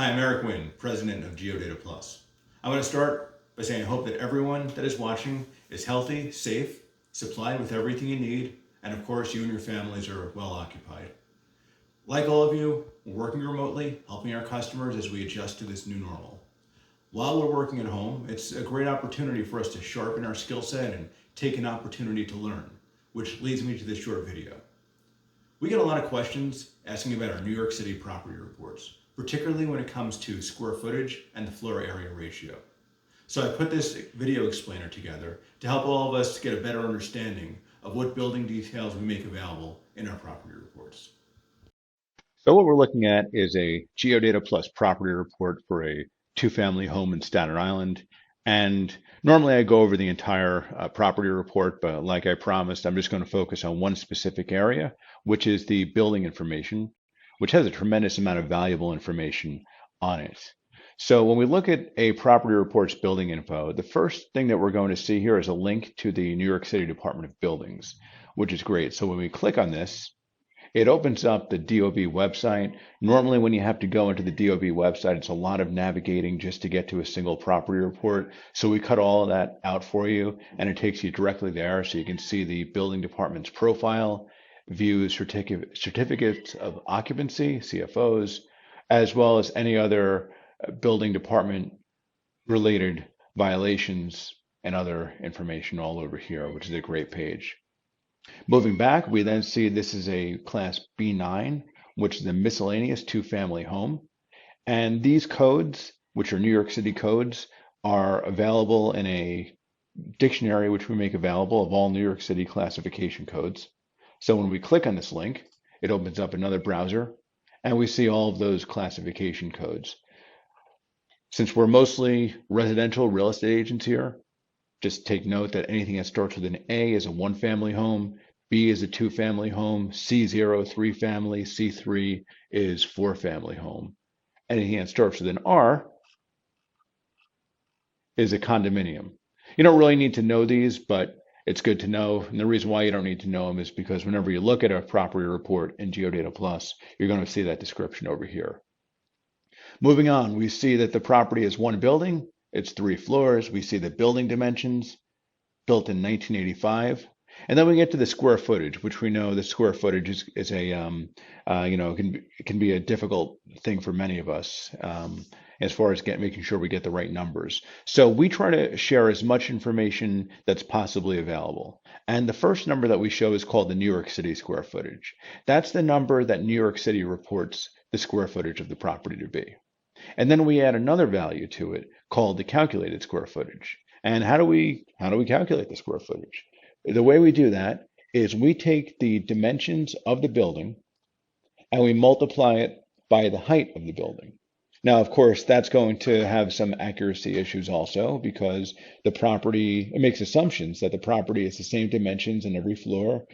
Hi, I'm Erik Wind, president of GeoData Plus. I want to start by saying I hope that everyone that is watching is healthy, safe, supplied with everything you need, and of course, you and your families are well occupied. Like all of you, we're working remotely, helping our customers as we adjust to this new normal. While we're working at home, it's a great opportunity for us to sharpen our skill set and take an opportunity to learn, which leads me to this short video. We get a lot of questions asking about our New York City property reports, particularly when it comes to square footage and the floor area ratio. So I put this video explainer together to help all of us get a better understanding of what building details we make available in our property reports. So what we're looking at is a GeoData Plus property report for a two-family home in Staten Island. And normally I go over the entire property report, but like I promised, I'm just going to focus on one specific area, which is the building information, which has a tremendous amount of valuable information on it. So when we look at a property report's building info, the first thing that we're going to see here is a link to the New York City Department of Buildings, which is great. So when we click on this, it opens up the DOB website. Normally, when you have to go into the DOB website, it's a lot of navigating just to get to a single property report. So we cut all of that out for you, and it takes you directly there so you can see the building department's profile, view certificates of occupancy, CFOs, as well as any other building department related violations and other information all over here, which is a great page. Moving back, we then see this is a class B9, which is a miscellaneous two-family home. And these codes, which are New York City codes, are available in a dictionary which we make available of all New York City classification codes. So when we click on this link, it opens up another browser and we see all of those classification codes. Since we're mostly residential real estate agents here, just take note that anything that starts with an A is a one-family home, B is a two-family home, C0, three-family, C3 is four-family home. Anything that starts with an R is a condominium. You don't really need to know these, but it's good to know. And the reason why you don't need to know them is because whenever you look at a property report in GeoData Plus, you're going to see that description over here. Moving on, we see that the property is one building. It's 3 floors. We see the building dimensions, built in 1985. And then we get to the square footage, which we know the square footage is a, it can be a difficult thing for many of us as far as making sure we get the right numbers. So we try to share as much information that's possibly available. And the first number that we show is called the New York City square footage. That's the number that New York City reports the square footage of the property to be. And then we add another value to it called the calculated square footage. And how do we calculate the square footage? The way we do that is we take the dimensions of the building and we multiply it by the height of the building. Now, of course, that's going to have some accuracy issues also because the property, it makes assumptions that the property is the same dimensions in every floor,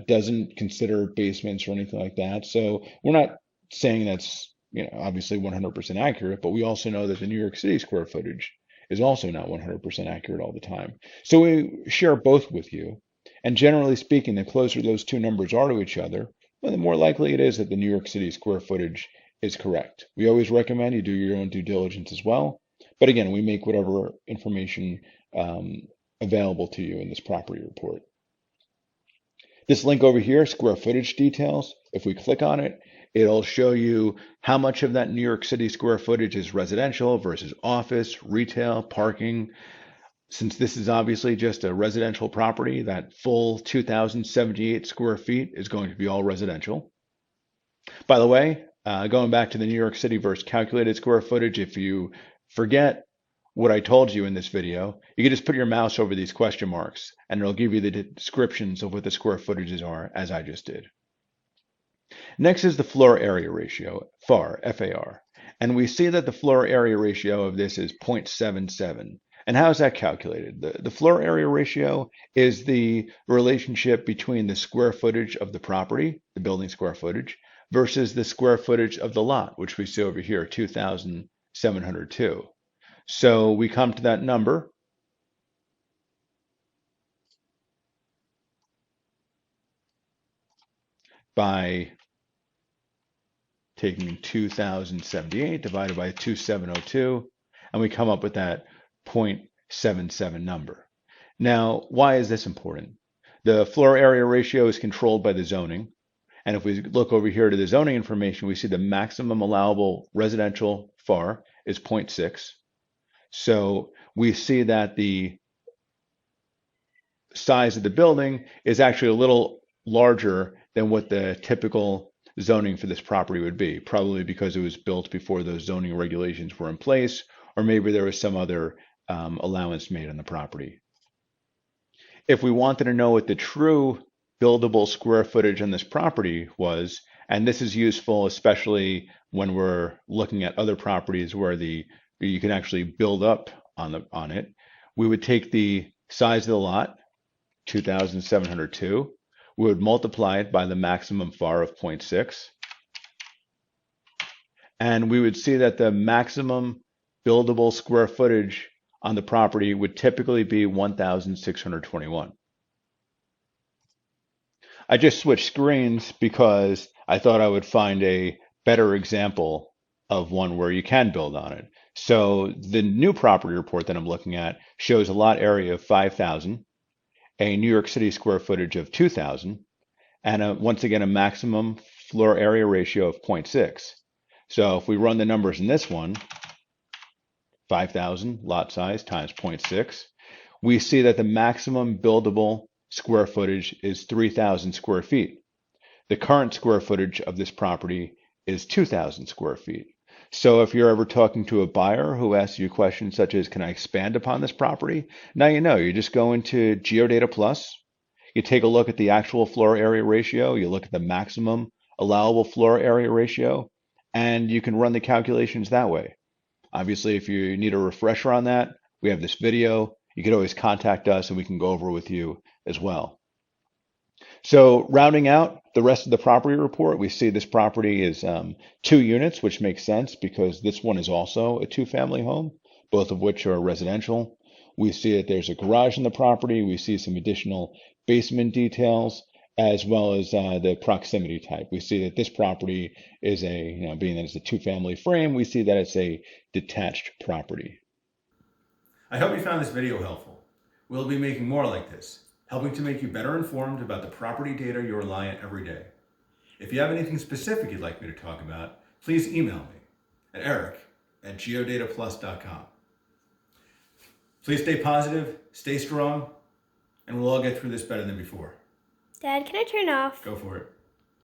doesn't consider basements or anything like that. So we're not saying that's, obviously 100% accurate, but we also know that the New York City square footage is also not 100% accurate all the time. So we share both with you. And generally speaking, the closer those two numbers are to each other, well, the more likely it is that the New York City square footage is correct. We always recommend you do your own due diligence as well. But again, we make whatever information available to you in this property report. This link over here, square footage details, if we click on it, it'll show you how much of that New York City square footage is residential versus office, retail, parking. Since this is obviously just a residential property, that full 2,078 square feet is going to be all residential. By the way, going back to the New York City versus calculated square footage, if you forget what I told you in this video, you can just put your mouse over these question marks and it'll give you the descriptions of what the square footages are as I just did. Next is the floor area ratio, FAR, F-A-R. And we see that the floor area ratio of this is 0.77. And how is that calculated? The floor area ratio is the relationship between the square footage of the property, the building square footage, versus the square footage of the lot, which we see over here, 2,702. So we come to that number by taking 2,078 divided by 2,702, and we come up with that 0.77 number. Now, why is this important? The floor area ratio is controlled by the zoning. And if we look over here to the zoning information, we see the maximum allowable residential FAR is 0.6. So we see that the size of the building is actually a little larger than what the typical zoning for this property would be, probably because it was built before those zoning regulations were in place, or maybe there was some other allowance made on the property. If we wanted to know what the true buildable square footage on this property was, and this is useful especially when we're looking at other properties where you can actually build up on it, we would take the size of the lot, 2,702. We would multiply it by the maximum FAR of 0.6. And we would see that the maximum buildable square footage on the property would typically be 1,621. I just switched screens because I thought I would find a better example of one where you can build on it. So the new property report that I'm looking at shows a lot area of 5,000, a New York City square footage of 2,000, and once again, a maximum floor area ratio of 0.6. So if we run the numbers in this one, 5,000 lot size times 0.6, we see that the maximum buildable square footage is 3,000 square feet. The current square footage of this property is 2,000 square feet. So if you're ever talking to a buyer who asks you questions such as, can I expand upon this property? Now you know, you just go into GeoData Plus, you take a look at the actual floor area ratio, you look at the maximum allowable floor area ratio, and you can run the calculations that way. Obviously, if you need a refresher on that, we have this video. You could always contact us and we can go over with you as well. So rounding out the rest of the property report, we see this property is 2 units, which makes sense because this one is also a 2-family home, both of which are residential. We see that there's a garage in the property. We see some additional basement details, as well as the proximity type. We see that this property is being that it's a 2-family frame, we see that it's a detached property. I hope you found this video helpful. We'll be making more like this, helping to make you better informed about the property data you rely on every day. If you have anything specific you'd like me to talk about, please email me at eric@geodataplus.com. Please stay positive, stay strong, and we'll all get through this better than before. Dad, can I turn off? Go for it.